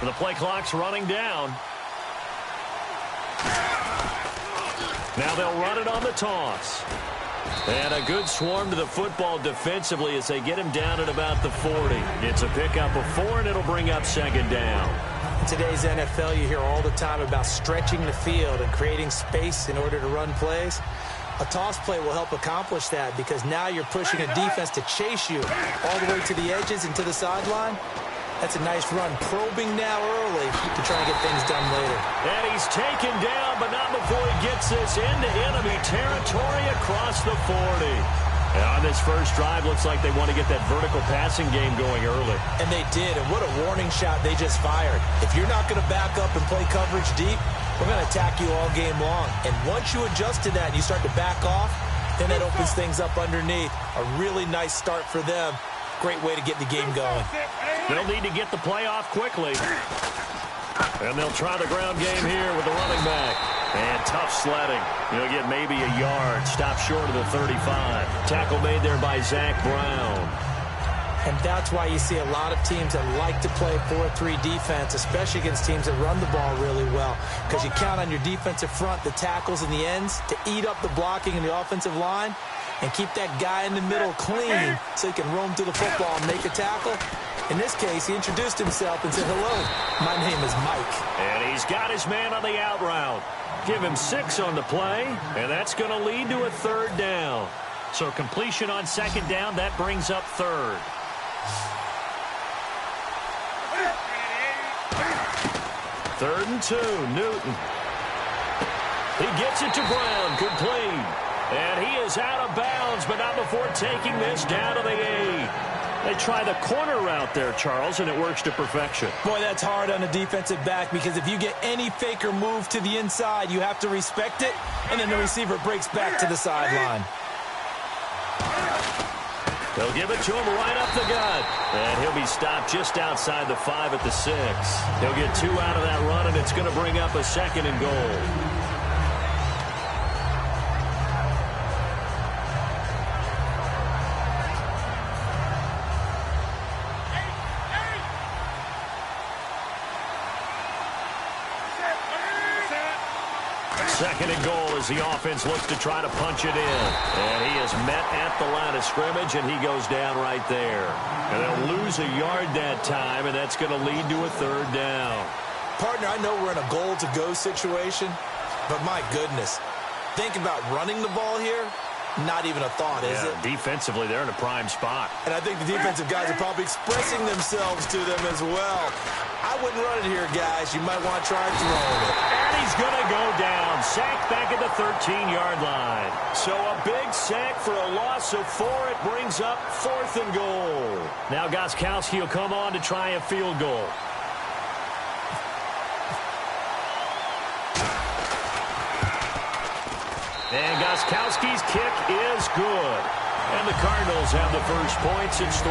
The play clock's running down. Now they'll run it on the toss. And a good swarm to the football defensively as they get him down at about the 40. It's a pickup of 4, and it'll bring up second down. In today's NFL, you hear all the time about stretching the field and creating space in order to run plays. A toss play will help accomplish that because now you're pushing a defense to chase you all the way to the edges and to the sideline. That's a nice run, probing now early to try and get things done later. And he's taken down, but not before he gets this into enemy territory across the 40. And on this first drive, looks like they want to get that vertical passing game going early. And they did, and what a warning shot they just fired. If you're not going to back up and play coverage deep, we're going to attack you all game long. And once you adjust to that and you start to back off, then that opens things up underneath. A really nice start for them. Great way to get the game going. They'll need to get the play off quickly. And they'll try the ground game here with the running back. And tough sledding. He'll get maybe a yard. Stop short of the 35. Tackle made there by Zach Brown. And that's why you see a lot of teams that like to play 4-3 defense, especially against teams that run the ball really well. Because you count on your defensive front, the tackles and the ends, to eat up the blocking in the offensive line and keep that guy in the middle clean so he can roam through the football and make a tackle. In this case, he introduced himself and said, "Hello, my name is Mike." And he's got his man on the out route. Give him 6 on the play, and that's going to lead to a third down. So completion on second down, that brings up third. Third and 2, Newton. He gets it to Brown, complete. And he is out of bounds, but not before taking this down to the 8. They try the corner route there, Charles, and it works to perfection. Boy, that's hard on a defensive back because if you get any fake or move to the inside, you have to respect it, and then the receiver breaks back to the sideline. They'll give it to him right up the gut. And he'll be stopped just outside the 5 at the 6. He'll get 2 out of that run, and it's going to bring up a second and goal. Second and goal as the offense looks to try to punch it in. And he is met at the line of scrimmage, and he goes down right there. And they'll lose a yard that time, and that's going to lead to a third down. Partner, I know we're in a goal-to-go situation, but my goodness, think about running the ball here. Not even a thought, is it? Defensively, they're in a prime spot. And I think the defensive guys are probably expressing themselves to them as well. I wouldn't run it here, guys. You might want to try throwing it. And he's going to go down. Sacked back at the 13-yard line. So a big sack for a loss of 4. It brings up 4th and goal. Now Gostkowski will come on to try a field goal. And Gostkowski's kick is good. And the Cardinals have the first points. It's 3-0.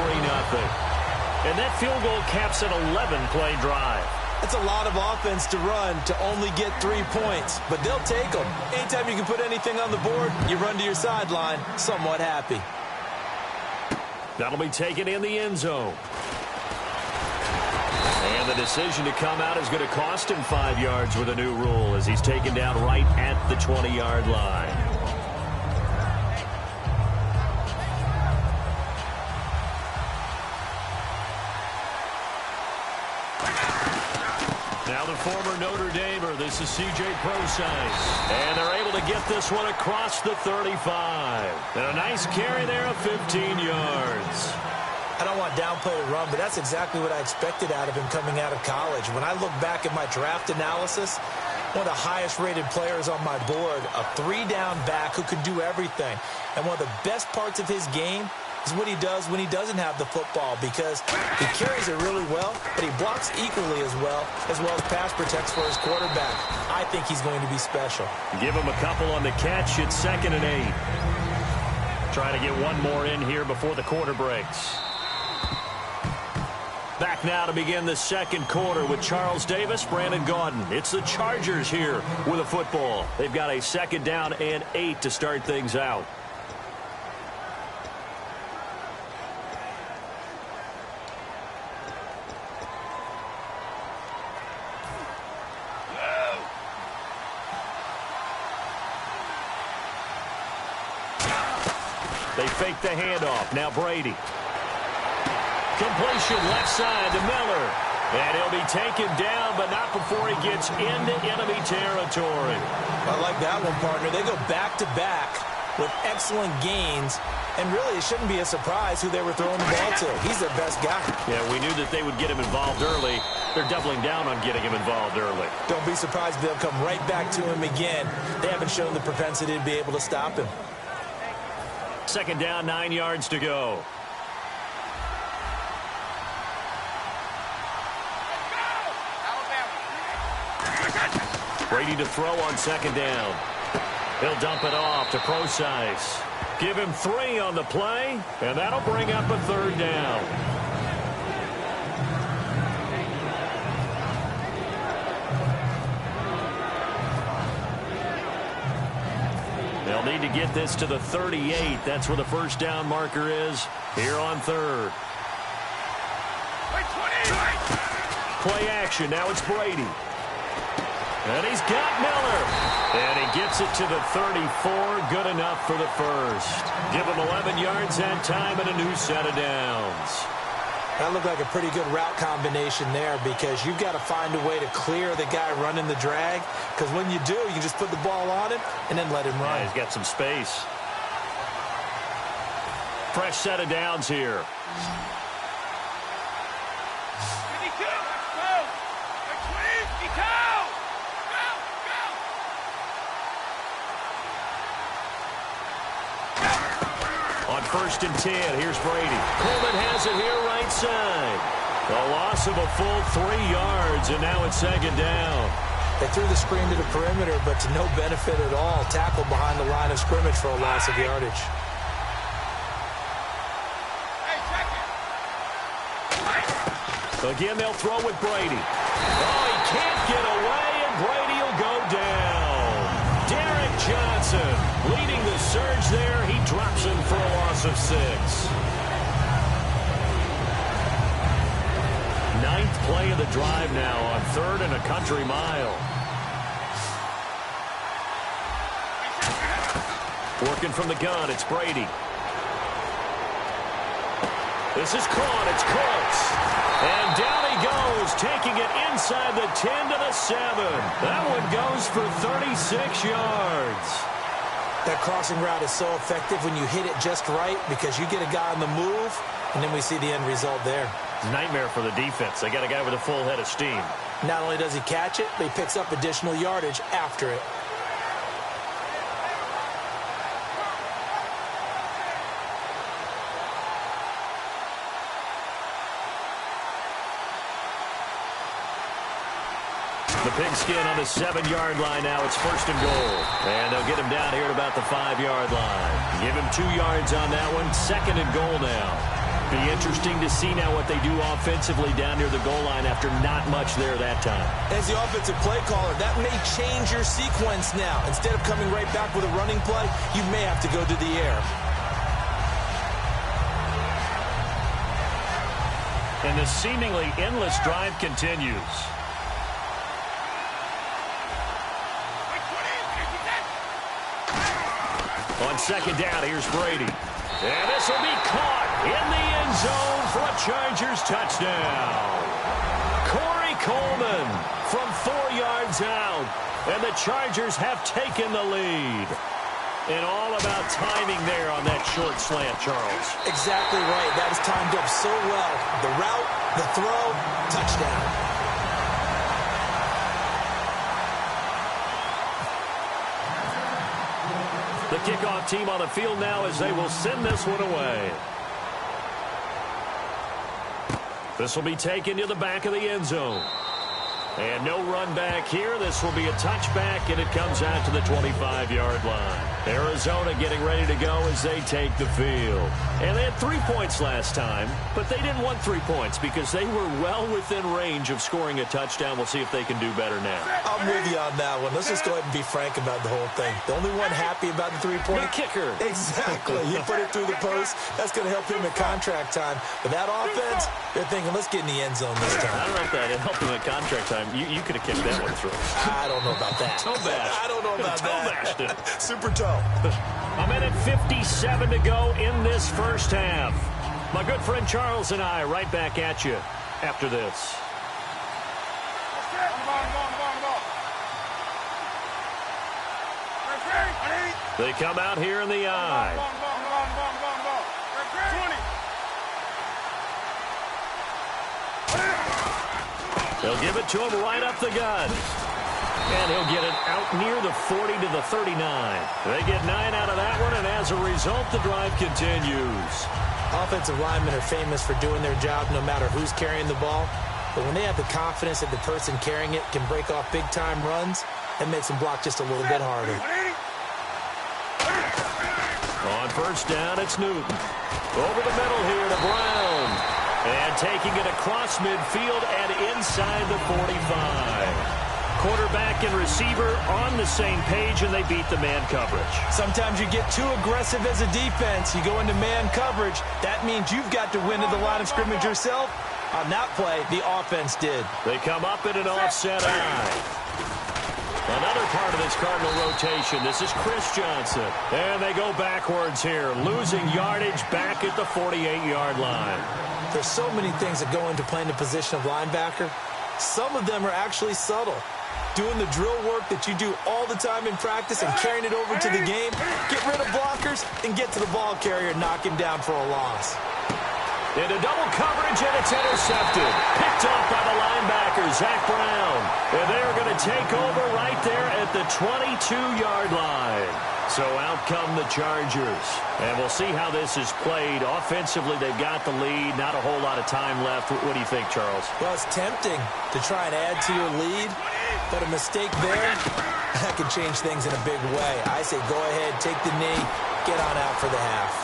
And that field goal caps an 11-play drive. That's a lot of offense to run to only get 3 points, but they'll take them. Anytime you can put anything on the board, you run to your sideline somewhat happy. That'll be taken in the end zone. And the decision to come out is going to cost him 5 yards with a new rule as he's taken down right at the 20-yard line. Now the former Notre Damer, this is C.J. Prosise. And they're able to get this one across the 35. And a nice carry there of 15 yards. I don't want to downplay the run, but that's exactly what I expected out of him coming out of college. When I look back at my draft analysis, one of the highest-rated players on my board, a 3-down back who can do everything. And one of the best parts of his game is what he does when he doesn't have the football, because he carries it really well, but he blocks equally as well as pass protects for his quarterback. I think he's going to be special. Give him a couple on the catch. It's 2nd and 8. Trying to get one more in here before the quarter breaks. Back now to begin the second quarter with Charles Davis, Brandon Gaudin. It's the Chargers here with a football. They've got a 2nd down and 8 to start things out. They fake the handoff. Now Brady. Completion left side to Miller. And he'll be taken down, but not before he gets into enemy territory. I like that one, partner. They go back-to-back with excellent gains. And really, it shouldn't be a surprise who they were throwing the ball to. He's their best guy. Yeah, we knew that they would get him involved early. They're doubling down on getting him involved early. Don't be surprised if they'll come right back to him again. They haven't shown the propensity to be able to stop him. Second down, 9 yards to go. Brady to throw on second down. He'll dump it off to Procise. Give him 3 on the play, and that'll bring up a third down. They'll need to get this to the 38. That's where the first down marker is here on third. Play action. Now it's Brady. And he's got Miller. And he gets it to the 34. Good enough for the first. Give him 11 yards that time and a new set of downs. That looked like a pretty good route combination there because you've got to find a way to clear the guy running the drag. Because when you do, you can just put the ball on him and then let him run. Yeah, he's got some space. Fresh set of downs here. On 1st and 10, here's Brady. Coleman has it here right side. A loss of a full 3 yards, and now it's second down. They threw the screen to the perimeter, but to no benefit at all. Tackled behind the line of scrimmage for a loss of yardage. Again, they'll throw with Brady. Oh, he can't get away, and Brady will go down. Derek Johnson leading the surge there. He drops him for a loss of 6. 9th play of the drive now on 3rd and a country mile. Working from the gun, it's Brady. This is caught. It's close. And down he goes, taking it inside the 10 to the 7. That one goes for 36 yards. That crossing route is so effective when you hit it just right because you get a guy on the move, and then we see the end result there. Nightmare for the defense. They got a guy with a full head of steam. Not only does he catch it, but he picks up additional yardage after it. The pigskin on the 7-yard line now. It's 1st and goal. And they'll get him down here at about the 5-yard line. Give him 2 yards on that one. 2nd and goal now. Be interesting to see now what they do offensively down near the goal line after not much there that time. As the offensive play caller, that may change your sequence now. Instead of coming right back with a running play, you may have to go to the air. And the seemingly endless drive continues. On 2nd down, here's Brady. And this will be caught in the end zone for a Chargers touchdown. Corey Coleman from 4 yards out. And the Chargers have taken the lead. And all about timing there on that short slant, Charles. Exactly right. That is timed up so well. The route, the throw, touchdown. The kickoff team on the field now as they will send this one away. This will be taken to the back of the end zone. And no run back here. This will be a touchback, and it comes out to the 25-yard line. Arizona getting ready to go as they take the field. And they had 3 points last time, but they didn't want 3 points because they were well within range of scoring a touchdown. We'll see if they can do better now. I'm with you on that one. Let's just go ahead and be frank about the whole thing. The only one happy about the 3-point. The kicker. Exactly. You put it through the post. That's going to help him at contract time. But that offense, they're thinking, let's get in the end zone this time. I don't know if that helped him at contract time. You could have kicked that one through. I don't know about that. Toe bash. I don't know about Toe bashed it. Super toe. A minute 57 to go in this first half. My good friend Charles and I right back at you after this. They come out here in the eye. They'll give it to him right up the gut. And he'll get it out near the 40 to the 39. They get 9 out of that one, and as a result, the drive continues. Offensive linemen are famous for doing their job no matter who's carrying the ball. But when they have the confidence that the person carrying it can break off big-time runs, it makes them block just a little bit harder. On first down, it's Newton. Over the middle here to Brown. And taking it across midfield and inside the 45. Quarterback and receiver on the same page, and they beat the man coverage. Sometimes you get too aggressive as a defense. You go into man coverage. That means you've got to win to the line of scrimmage yourself. On that play, the offense did. They come up in an offset eye. Another part of this Cardinal rotation. This is Chris Johnson. And they go backwards here, losing yardage back at the 48-yard line. There's so many things that go into playing the position of linebacker. Some of them are actually subtle. Doing the drill work that you do all the time in practice and carrying it over to the game. Get rid of blockers and get to the ball carrier and knock him down for a loss. Into double coverage, and it's intercepted. Picked off by the linebacker, Zach Brown. And they're going to take over right there at the 22-yard line. So out come the Chargers. And we'll see how this is played. Offensively, they've got the lead. Not a whole lot of time left. What do you think, Charles? Well, it's tempting to try and add to your lead. But a mistake there, that could change things in a big way. I say go ahead, take the knee, get on out for the half.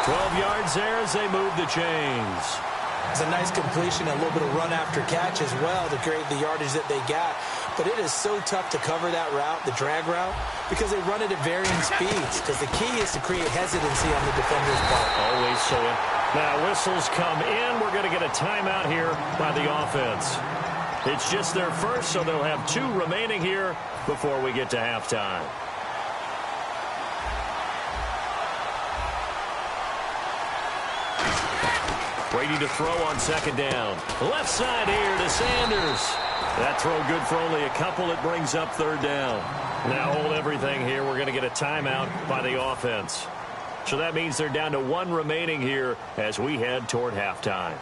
12 yards there as they move the chains. It's a nice completion and a little bit of run after catch as well to create the yardage that they got. But it is so tough to cover that route, the drag route, because they run it at varying speeds. Because the key is to create hesitancy on the defender's part. Always so. Now whistles come in. We're going to get a timeout here by the offense. It's just their first, so they'll have 2 remaining here before we get to halftime. Brady to throw on second down. Left side here to Sanders. That throw good for only a couple. It brings up third down. Now hold everything here. We're going to get a timeout by the offense. So that means they're down to 1 remaining here as we head toward halftime.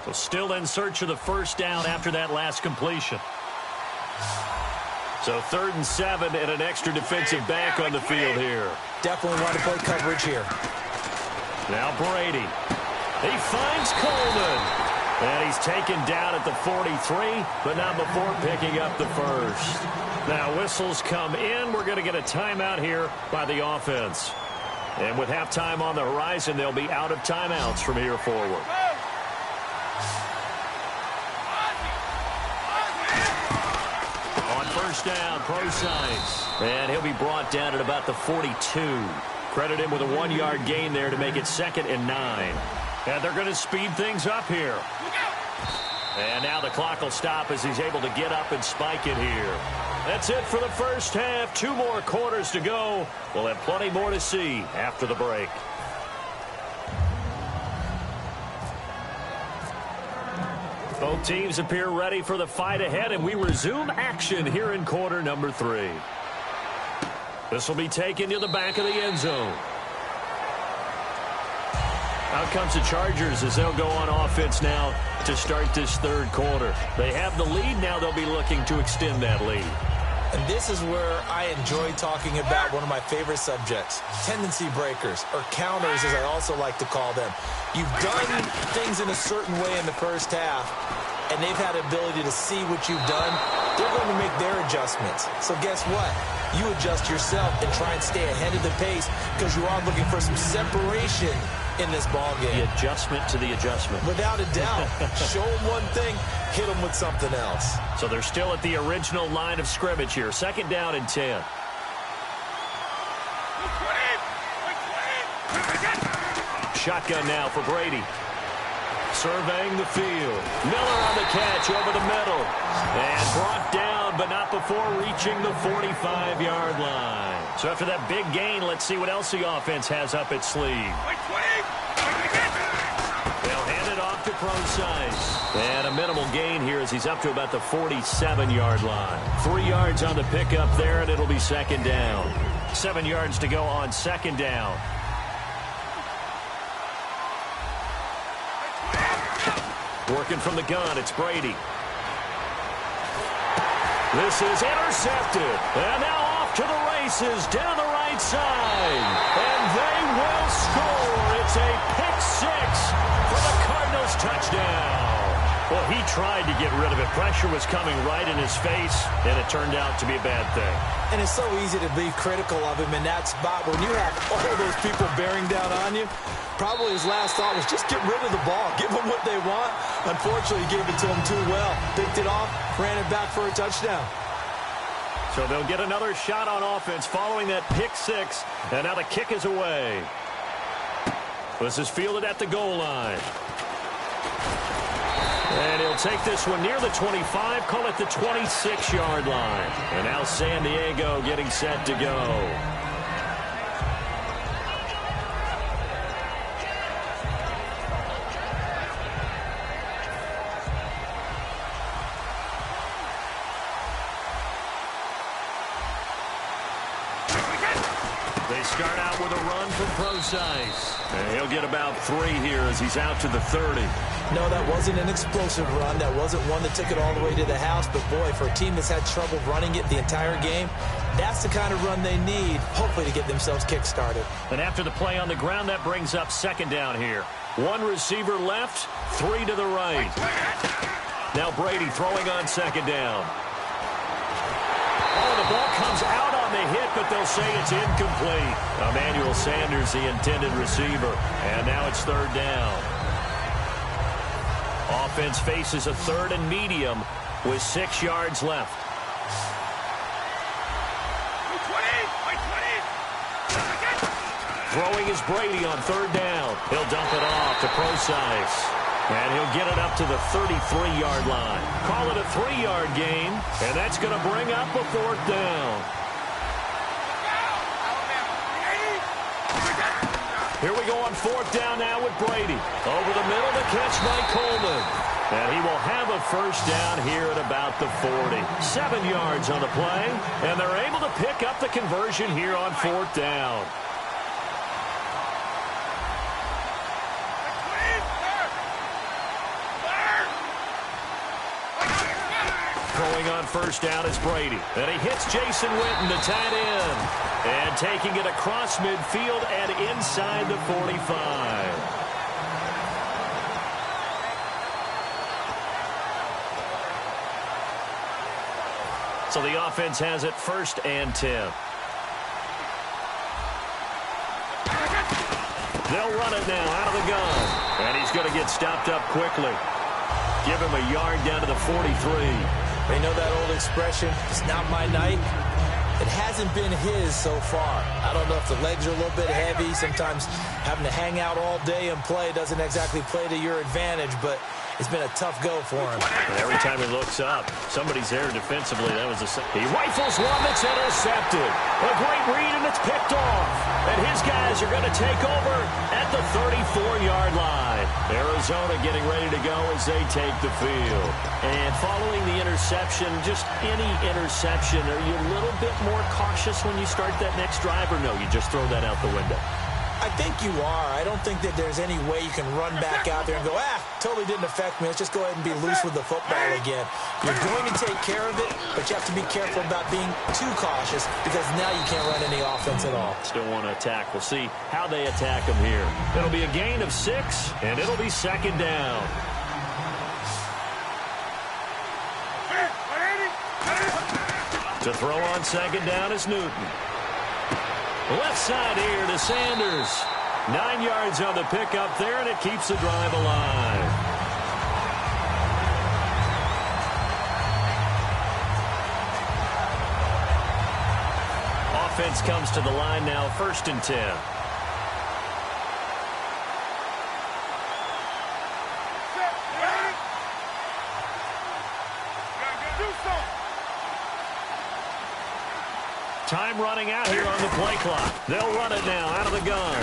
So still in search of the first down after that last completion. So 3rd and 7 and an extra defensive back on the field here. Definitely want to play coverage here. Now Brady. He finds Coleman. And he's taken down at the 43, but not before picking up the first. Now whistles come in. We're going to get a timeout here by the offense. And with halftime on the horizon, they'll be out of timeouts from here forward. First down, Procise. And he'll be brought down at about the 42. Credit him with a 1-yard gain there to make it 2nd and 9. And they're going to speed things up here. And now the clock will stop as he's able to get up and spike it here. That's it for the first half. 2 more quarters to go. We'll have plenty more to see after the break. Both teams appear ready for the fight ahead, and we resume action here in quarter number 3. This will be taken to the back of the end zone. Out comes the Chargers as they'll go on offense now to start this 3rd quarter. They have the lead. Now they'll be looking to extend that lead. And this is where I enjoy talking about one of my favorite subjects, tendency breakers, or counters as I also like to call them. You've done things in a certain way in the first half, and they've had the ability to see what you've done. They're going to make their adjustments. So guess what? You adjust yourself and try and stay ahead of the pace because you are looking for some separation in this ballgame. The adjustment to the adjustment. Without a doubt. Show them one thing, hit them with something else. So they're still at the original line of scrimmage here. 2nd down and 10. Shotgun now for Brady. surveying the field. Miller on the catch over the middle. And brought down, but not before reaching the 45-yard line. So after that big gain, let's see what else the offense has up its sleeve. They'll hand it off to Procise. And a minimal gain here as he's up to about the 47-yard line. 3 yards on the pickup there, and it'll be second down. 7 yards to go on second down. Working from the gun, it's Brady. This is intercepted. And now off to the races down the right side. And they will score. It's a pick six for the Cardinals touchdown. Well, he tried to get rid of it. Pressure was coming right in his face, and it turned out to be a bad thing. And it's so easy to be critical of him in that spot when you have all those people bearing down on you. Probably his last thought was just get rid of the ball. Give them what they want. Unfortunately, he gave it to them too well. Picked it off, ran it back for a touchdown. So they'll get another shot on offense following that pick six. And now the kick is away. This is fielded at the goal line. And he'll take this one near the 25, call it the 26-yard line. And now San Diego getting set to go. They start out with a run from Procise. And he'll get about 3 here as he's out to the 30. No, that wasn't an explosive run. That wasn't one that took it all the way to the house. But, boy, for a team that's had trouble running it the entire game, that's the kind of run they need, hopefully, to get themselves kick-started. And after the play on the ground, that brings up second down here. 1 receiver left, 3 to the right. Now Brady throwing on second down. Oh, the ball comes out on the hit, but they'll say it's incomplete. Emmanuel Sanders, the intended receiver. And now it's third down. Offense faces a third and medium with 6 yards left. Throwing is Brady on third down. He'll dump it off to Procise. And he'll get it up to the 33-yard line. Call it a 3-yard gain, and that's going to bring up a fourth down. Here we go on fourth down now with Brady. Over the middle, the catch by Coleman. And he will have a first down here at about the 40. 7 yards on the play, and they're able to pick up the conversion here on fourth down. Throwing on first down is Brady. And he hits Jason Witten, the tight end. And taking it across midfield and inside the 45. So the offense has it first and 10. They'll run it now out of the gun. And he's going to get stopped up quickly. Give him a yard down to the 43. They know that old expression, it's not my night. It hasn't been his so far. I don't know if the legs are a little bit heavy. Sometimes having to hang out all day and play doesn't exactly play to your advantage, but it's been a tough go for him. And every time he looks up, somebody's there defensively. That was he rifles one that's intercepted. A great read, and it's picked off. And his guys are going to take over at the 34-yard line. Arizona getting ready to go as they take the field. And following the interception, just any interception, are you a little bit more cautious when you start that next drive, or no, you just throw that out the window? I think you are. I don't think that there's any way you can run back out there and go, totally didn't affect me. Let's just go ahead and be loose with the football again. You're going to take care of it, but you have to be careful about being too cautious because now you can't run any offense at all. Still want to attack. We'll see how they attack them here. It'll be a gain of 6, and it'll be second down. To throw on second down is Newton. Left side here to Sanders. 9 yards on the pickup there, and it keeps the drive alive. Offense comes to the line now, first and 10. Time running out here on the play clock. They'll run it now out of the gun.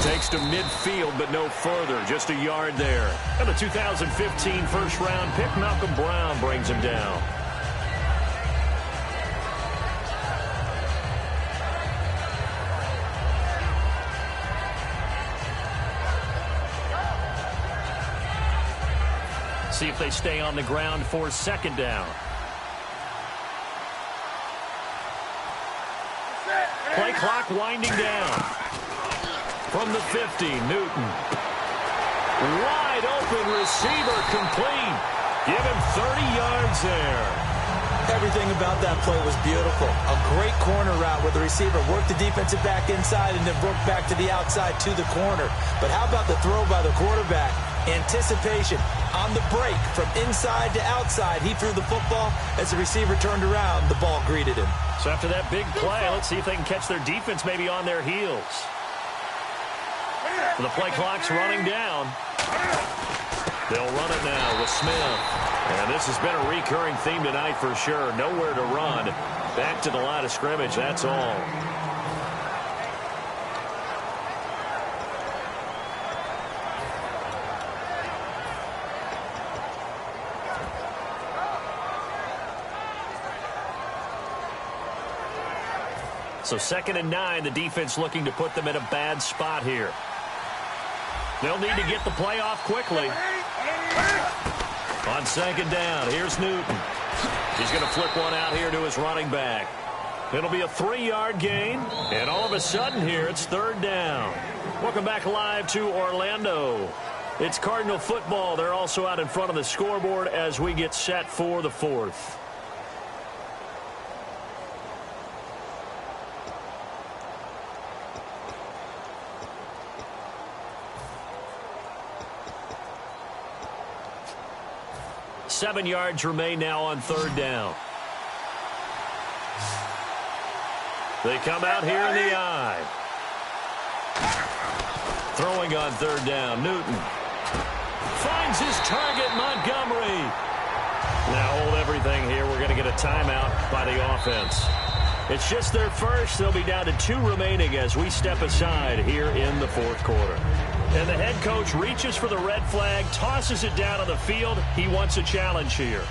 Takes to midfield, but no further. Just a yard there. And the 2015 first-round pick, Malcolm Brown, brings him down. See if they stay on the ground for second down. Play clock winding down. From the 50, Newton. Wide open receiver complete. Give him 30 yards there. Everything about that play was beautiful. A great corner route where the receiver worked the defensive back inside and then broke back to the outside to the corner. But how about the throw by the quarterback? Anticipation on the break from inside to outside. He threw the football. As the receiver turned around, the ball greeted him. So after that big play, let's see if they can catch their defense maybe on their heels. The play clock's running down. They'll run it now with Smith. And this has been a recurring theme tonight for sure. Nowhere to run. Back to the line of scrimmage, that's all. So 2nd and 9, the defense looking to put them in a bad spot here. They'll need to get the play off quickly. On 2nd down, here's Newton. He's going to flip one out here to his running back. It'll be a 3-yard gain, and all of a sudden here, it's 3rd down. Welcome back live to Orlando. It's Cardinal football. They're also out in front of the scoreboard as we get set for the 4th. Seven yards remain now on 3rd down. They come out here in the eye. Throwing on 3rd down, Newton. Finds his target, Montgomery. Now hold everything here. We're going to get a timeout by the offense. It's just their first. They'll be down to 2 remaining as we step aside here in the 4th quarter. And the head coach reaches for the red flag, tosses it down on the field. He wants a challenge here.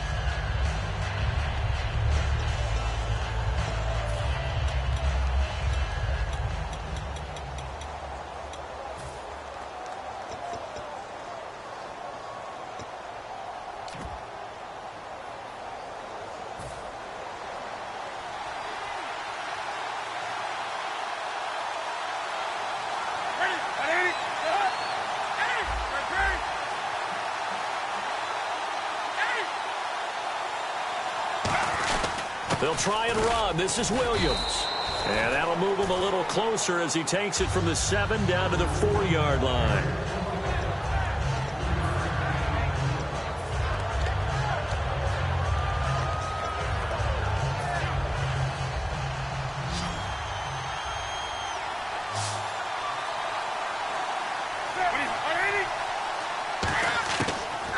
They'll try and run. This is Williams. And that'll move him a little closer as he takes it from the 7 down to the 4-yard line.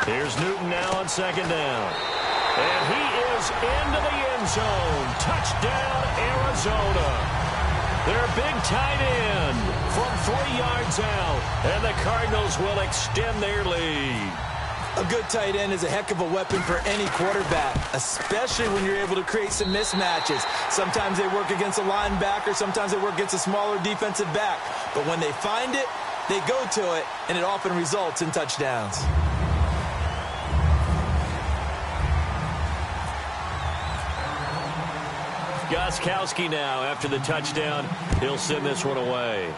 Here's Newton now on 2nd down. And he is into the end zone. Touchdown, Arizona. Their big tight end from 3 yards out. And the Cardinals will extend their lead. A good tight end is a heck of a weapon for any quarterback, especially when you're able to create some mismatches. Sometimes they work against a linebacker. Sometimes they work against a smaller defensive back. But when they find it, they go to it, and it often results in touchdowns. Gostkowski now after the touchdown. He'll send this one away.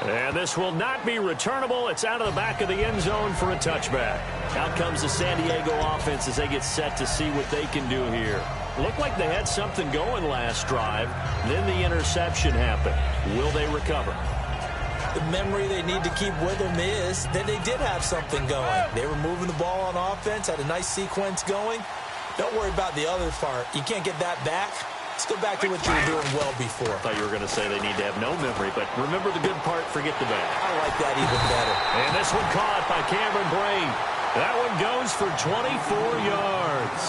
And this will not be returnable. It's out of the back of the end zone for a touchback. Out comes the San Diego offense as they get set to see what they can do here. Looked like they had something going last drive. Then the interception happened. Will they recover? The memory they need to keep with them is that they did have something going. They were moving the ball on offense, had a nice sequence going. Don't worry about the other part. You can't get that back. Let's go back to what you were doing well before. I thought you were going to say they need to have no memory, but remember the good part, forget the bad. I like that even better. And this one caught by Cameron Brain. That one goes for 24 yards.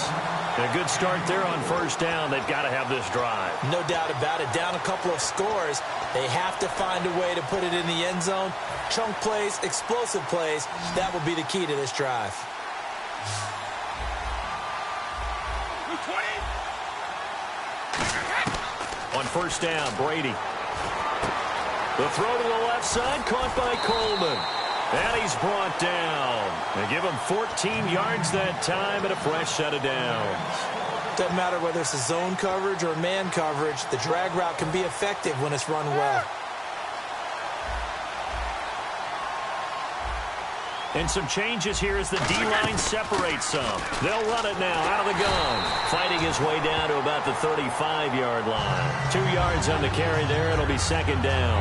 A good start there on first down. They've got to have this drive. No doubt about it. Down a couple of scores. They have to find a way to put it in the end zone. Chunk plays, explosive plays. That will be the key to this drive. On first down, Brady. The throw to the left side, caught by Coleman. And he's brought down. They give him 14 yards that time and a fresh set of downs. Doesn't matter whether it's a zone coverage or man coverage. The drag route can be effective when it's run well. And some changes here as the D-line separates some. They'll run it now out of the gun. Fighting his way down to about the 35-yard line. 2 yards on the carry there. It'll be second down.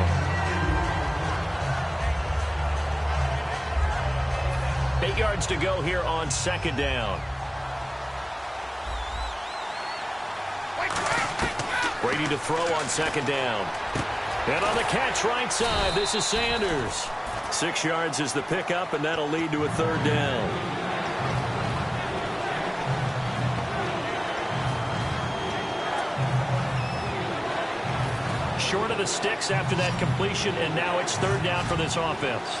8 yards to go here on second down. Brady to throw on second down. And on the catch right side, this is Sanders. 6 yards is the pickup, and that'll lead to a third down. Short of the sticks after that completion, and now it's third down for this offense.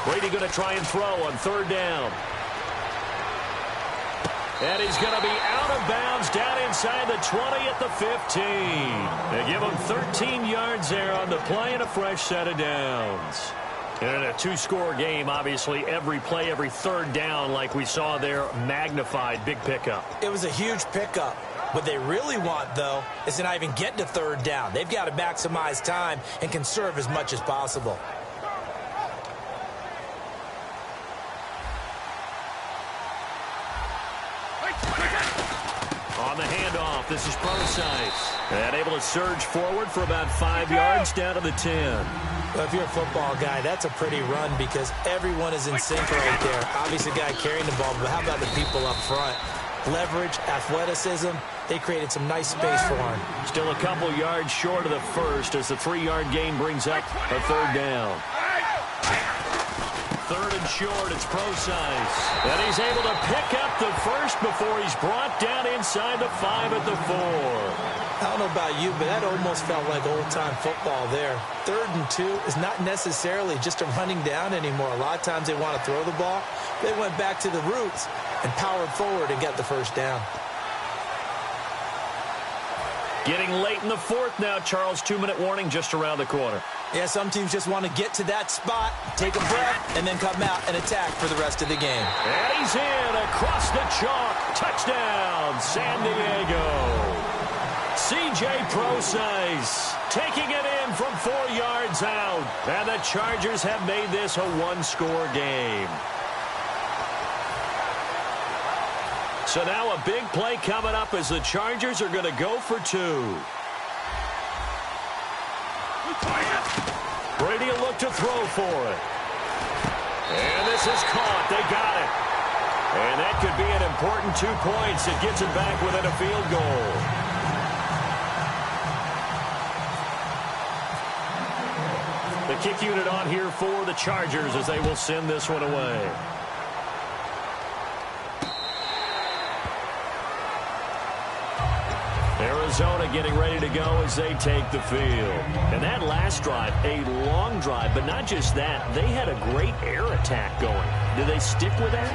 Brady going to try and throw on third down. And he's going to be out of bounds down inside the 20 at the 15. They give him 13 yards there on the play and a fresh set of downs. And in a two-score game, obviously, every play, every third down, like we saw there, magnified, big pickup. It was a huge pickup. What they really want, though, is to not even get to third down. They've got to maximize time and conserve as much as possible. On the handoff, this is Procise. And able to surge forward for about 5 yards down to the 10. Well, if you're a football guy, that's a pretty run because everyone is in sync right there. Obviously, the guy carrying the ball, but how about the people up front? Leverage, athleticism, they created some nice space for him. Still a couple yards short of the first as the 3-yard gain brings up a third down. Third and short, it's Procise. And he's able to pick up the first before he's brought down inside the 5 at the 4. I don't know about you, but that almost felt like old-time football there. 3rd and 2 is not necessarily just a running down anymore. A lot of times they want to throw the ball. They went back to the roots and powered forward and got the first down. Getting late in the fourth now, Charles. 2-minute warning just around the corner. Yeah, some teams just want to get to that spot, take a breath, and then come out and attack for the rest of the game. And he's in across the chalk. Touchdown, San Diego. C.J. Procise taking it in from 4 yards out. And the Chargers have made this a one-score game. So now a big play coming up as the Chargers are going to go for 2. Brady will look to throw for it. And this is caught. They got it. And that could be an important 2 points. It gets it back within a field goal. The kick unit on here for the Chargers as they will send this one away. Arizona getting ready to go as they take the field. And that last drive, a long drive, but not just that. They had a great air attack going. Do they stick with that?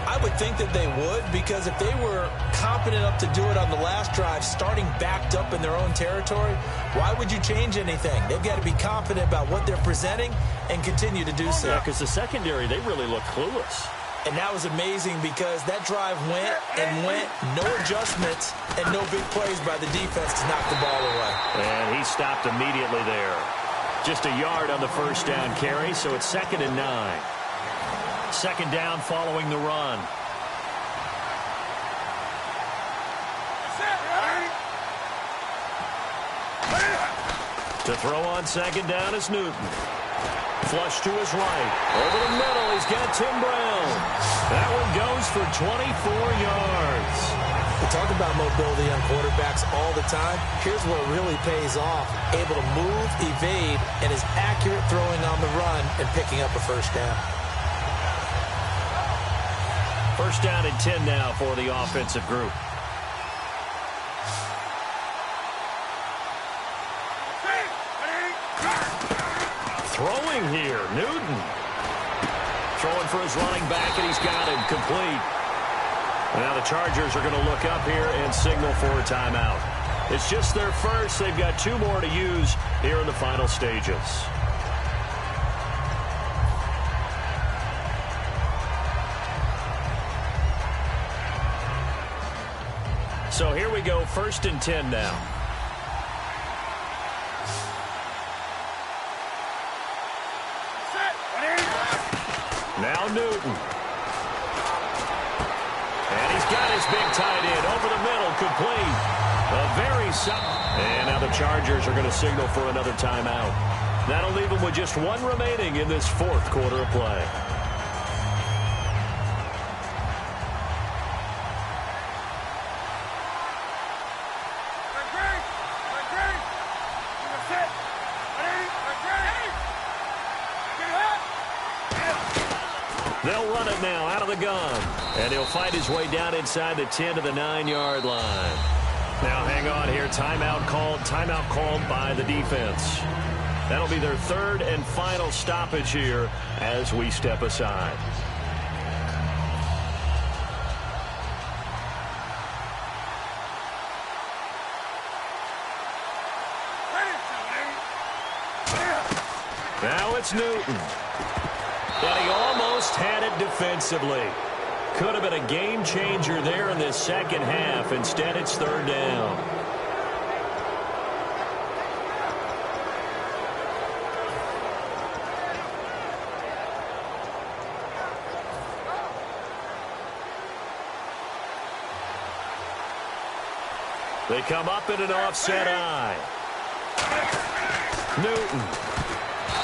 I would think that they would, because if they were competent enough to do it on the last drive, starting backed up in their own territory, why would you change anything? They've got to be confident about what they're presenting and continue to do so. Yeah, because the secondary, they really look clueless. And that was amazing because that drive went and went, no adjustments, and no big plays by the defense to knock the ball away. And he stopped immediately there. Just a yard on the first down carry, so it's 2nd and 9. Second down following the run. To throw on second down is Newton. Flush to his right. Over the middle, he's got Tim Brown. That one goes for 24 yards. We talk about mobility on quarterbacks all the time. Here's where it really pays off. Able to move, evade, and is accurate throwing on the run and picking up a first down. First down and 10 now for the offensive group. Throwing here, Newton. Throwing for his running back, and he's got him complete. Now the Chargers are going to look up here and signal for a timeout. It's just their first. They've got 2 more to use here in the final stages. So here we go, first and 10 now. Now Newton. And he's got his big tight end over the middle, complete. And now the Chargers are going to signal for another timeout. That'll leave them with just 1 remaining in this 4th quarter of play. They'll run it now out of the gun. And he'll fight his way down inside the 10 to the 9-yard line. Now hang on here. Timeout called by the defense. That'll be their 3rd and final stoppage here as we step aside. Now it's Newton. And he almost had it defensively. Could have been a game changer there in this second half. Instead, it's 3rd down. They come up in an offset eye. Newton.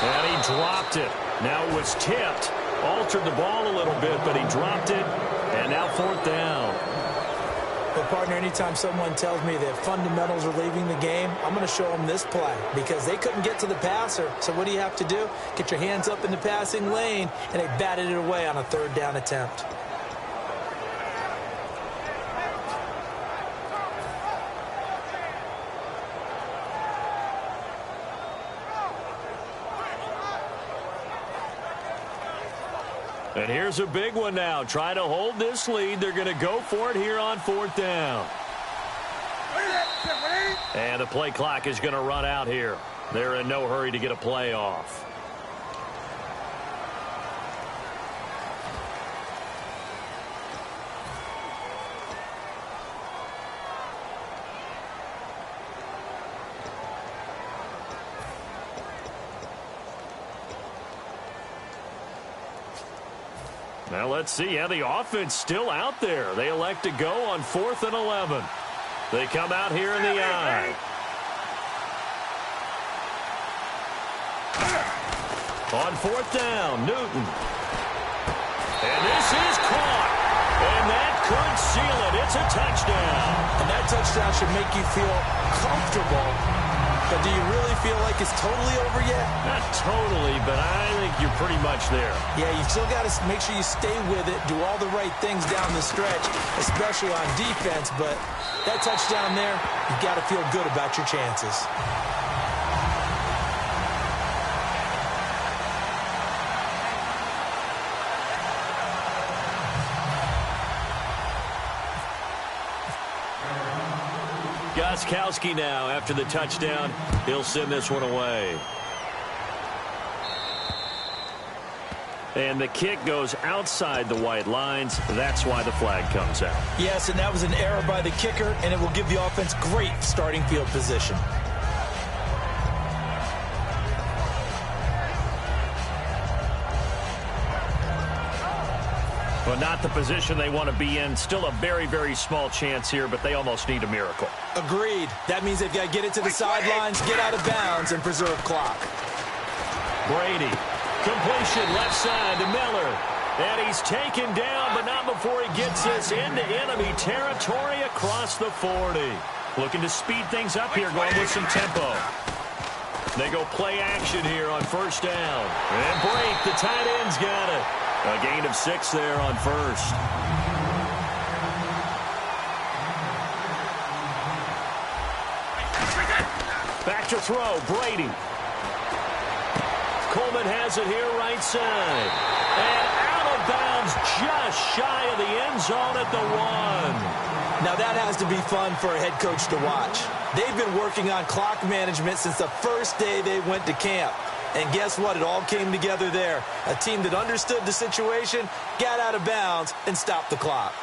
And he dropped it. Now it was tipped. Altered the ball a little bit, but he dropped it. And now 4th down. Well, partner, anytime someone tells me that fundamentals are leaving the game, I'm going to show them this play because they couldn't get to the passer. So what do you have to do? Get your hands up in the passing lane, and they batted it away on a 3rd down attempt. And here's a big one now. Trying to hold this lead. They're going to go for it here on 4th down. And the play clock is going to run out here. They're in no hurry to get a play off. Now let's see. Yeah, the offense still out there. They elect to go on 4th and 11. They come out here in the eye. On 4th down, Newton. And this is caught. And that could seal it. It's a touchdown. And that touchdown should make you feel comfortable. But do you really feel like it's totally over yet? Not totally, but I think you're pretty much there. Yeah, you still got to make sure you stay with it, do all the right things down the stretch, especially on defense. But that touchdown there, you've got to feel good about your chances. Gostkowski now, after the touchdown, he'll send this one away. And the kick goes outside the white lines. That's why the flag comes out. Yes, and that was an error by the kicker, and it will give the offense great starting field position. Well, not the position they want to be in. Still a very, very small chance here, but they almost need a miracle. Agreed. That means they've got to get it to the sidelines, get out of bounds, and preserve clock. Brady. Completion left side to Miller. And he's taken down, but not before he gets this into enemy territory across the 40. Looking to speed things up here, going with some tempo. They go play action here on 1st down. And break. The tight end's got it. A gain of 6 there on 1st. Back to throw, Brady. Coleman has it here, right side. And out of bounds, just shy of the end zone at the 1. Now that has to be fun for a head coach to watch. They've been working on clock management since the first day they went to camp. And guess what? It all came together there. A team that understood the situation, got out of bounds, and stopped the clock.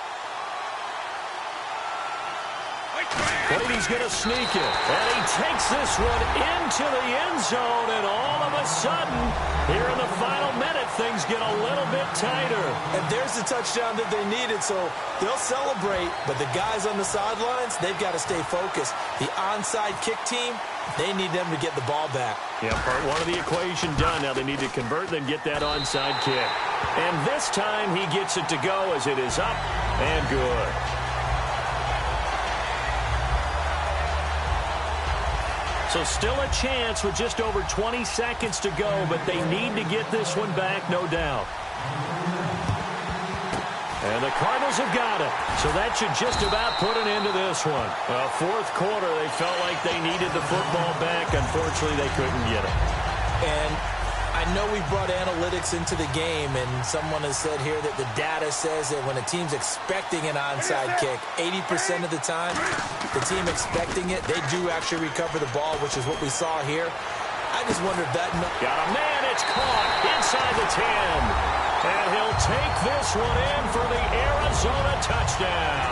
Brady's going to sneak it, and he takes this one into the end zone, and all of a sudden, here in the final minute, things get a little bit tighter. And there's the touchdown that they needed, so they'll celebrate, but the guys on the sidelines, they've got to stay focused. The onside kick team, they need them to get the ball back. Yeah, part one of the equation done. Now they need to convert, then get that onside kick. And this time, he gets it to go as it is up and good. So still a chance with just over 20 seconds to go, but they need to get this one back, no doubt. And the Cardinals have got it. So that should just about put an end to this one. Well, fourth quarter, they felt like they needed the football back. Unfortunately, they couldn't get it. And I know we brought analytics into the game, and someone has said here that the data says that when a team's expecting an onside kick, 80% of the time, the team expecting it, they do actually recover the ball, which is what we saw here. I just wonder if that... Got a man, it's caught inside the 10. And he'll take this one in for the Arizona touchdown.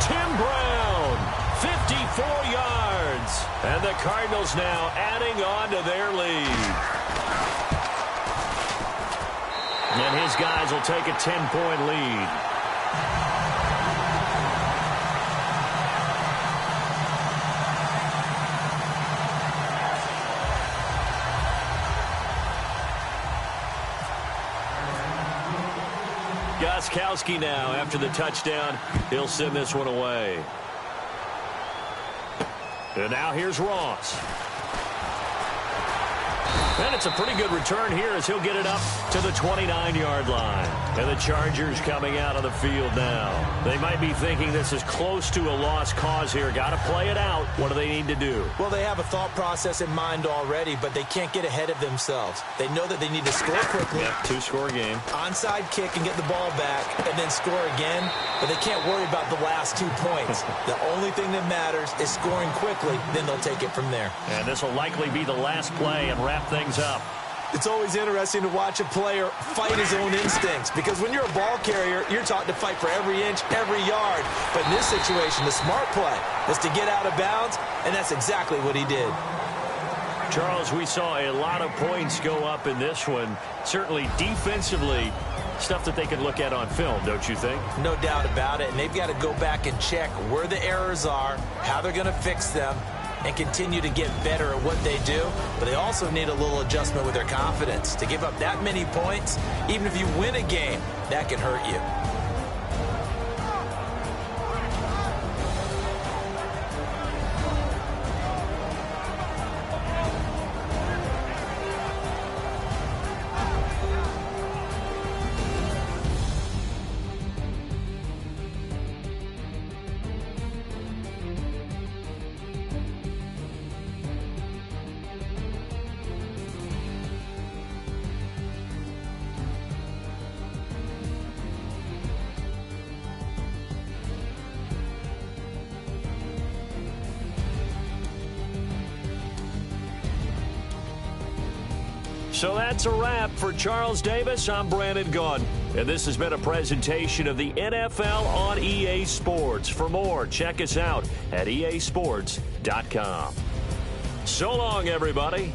Tim Brown, 54 yards. And the Cardinals now adding on to their lead. And his guys will take a 10-point lead. Gostkowski now, after the touchdown, he'll send this one away. And now here's Ross. And it's a pretty good return here as he'll get it up to the 29-yard line. And the Chargers coming out of the field now. They might be thinking this is close to a lost cause here. Got to play it out. What do they need to do? Well, they have a thought process in mind already, but they can't get ahead of themselves. They know that they need to score quickly. Yep, two-score game. Onside kick and get the ball back and then score again. But they can't worry about the last 2 points. The only thing that matters is scoring quickly. Then they'll take it from there. And this will likely be the last play and wrap things up. It's always interesting to watch a player fight his own instincts, because when you're a ball carrier, you're taught to fight for every inch, every yard. But in this situation, the smart play is to get out of bounds, and that's exactly what he did. Charles, we saw a lot of points go up in this one. Certainly defensively, stuff that they can look at on film, don't you think? No doubt about it, and they've got to go back and check where the errors are, how they're going to fix them, and continue to get better at what they do. But they also need a little adjustment with their confidence. To give up that many points, even if you win a game, that can hurt you. So that's a wrap for Charles Davis. I'm Brandon Gaudin, and this has been a presentation of the NFL on EA Sports. For more, check us out at easports.com. So long, everybody.